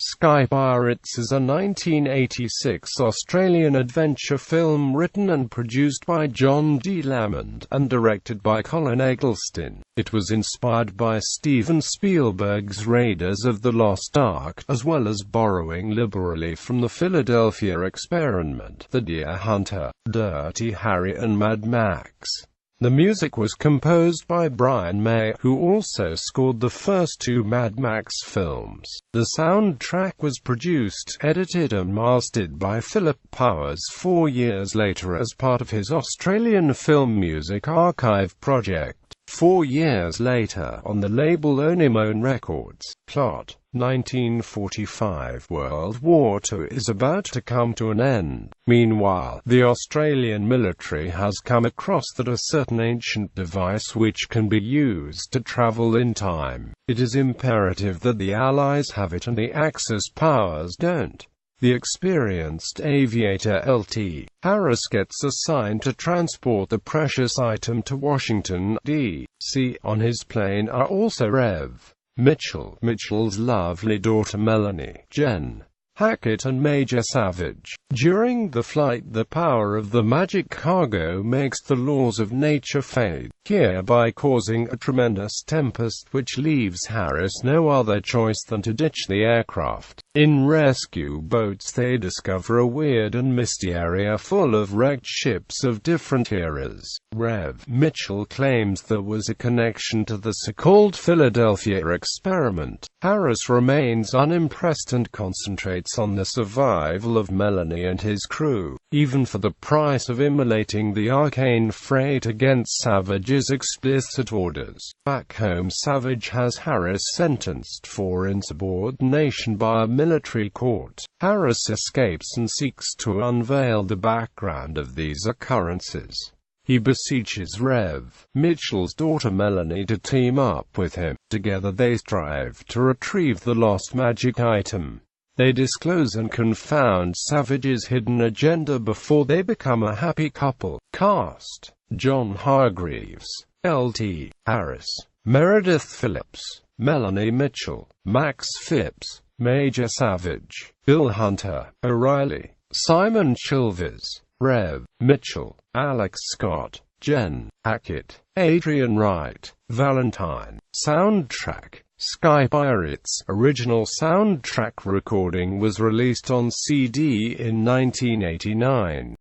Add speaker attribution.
Speaker 1: Sky Pirates is a 1986 Australian adventure film written and produced by John D.Lamond, and directed by Colin Eggleston. It was inspired by Steven Spielberg's Raiders of the Lost Ark, as well as borrowing liberally from the Philadelphia Experiment, The Deer Hunter, Dirty Harry and Mad Max. The music was composed by Brian May, who also scored the first two Mad Max films. The soundtrack was produced, edited and mastered by Philip Powers 4 years later as part of his Australian Film Music Archive project. 4 years later, on the label Onimone Records. Plot: 1945. World War II is about to come to an end. Meanwhile, the Australian military has come across a certain ancient device which can be used to travel in time. It is imperative that the Allies have it and the Axis powers don't. The experienced aviator Lt. Harris gets assigned to transport the precious item to Washington, D.C. On his plane are also Rev. Mitchell's lovely daughter Melanie, Jen Hackett and Major Savage. During the flight, the power of the magic cargo makes the laws of nature fade, hereby causing a tremendous tempest which leaves Harris no other choice than to ditch the aircraft. In rescue boats they discover a weird and misty area full of wrecked ships of different eras. Rev. Mitchell claims there was a connection to the so-called Philadelphia Experiment. Harris remains unimpressed and concentrates on the survival of Melanie and his crew, even for the price of immolating the arcane freight against Savage's explicit orders. Back home, Savage has Harris sentenced for insubordination by a military court. Harris escapes and seeks to unveil the background of these occurrences. He beseeches Rev. Mitchell's daughter Melanie to team up with him. Together they strive to retrieve the lost magic item. They disclose and confound Savage's hidden agenda before they become a happy couple. Cast: John Hargreaves, Lt. Harris, Meredith Phillips, Melanie Mitchell, Max Phipps, Major Savage, Bill Hunter, O'Reilly, Simon Chilvers, Rev. Mitchell, Alex Scott, Jen Hackett, Adrian Wright, Valentine. Soundtrack: Sky Pirates. Original soundtrack recording was released on CD in 1989.